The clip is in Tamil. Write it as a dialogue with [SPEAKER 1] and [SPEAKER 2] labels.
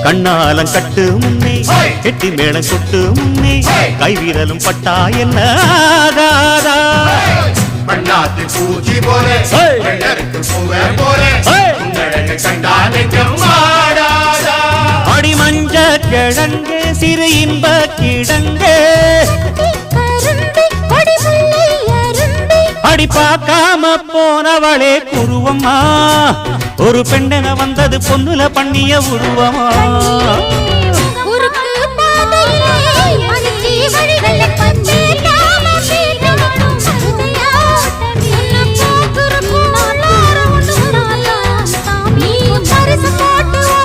[SPEAKER 1] கண்ணாலம் கட்டு முன்னே கெட்டி மேளம் கொட்டு முன்னே கைவிரலும் பட்டா என்ன ஆகாதா
[SPEAKER 2] பண்ணாத்து பூச்சி போலே பூவே போலே கண்டானைக்கும் ஆடாதா
[SPEAKER 1] அடி மஞ்ச கிழங்கே சிறு இன்ப கிழங்கே அடி பார்க்காம போனவளே குருவம்மா ஒரு பெண்ணென வந்தது பொண்ணுல பண்ணிய உருவமா
[SPEAKER 3] குறுக்கு பாதையிலே மனுச்சி வழிகளை பச்சை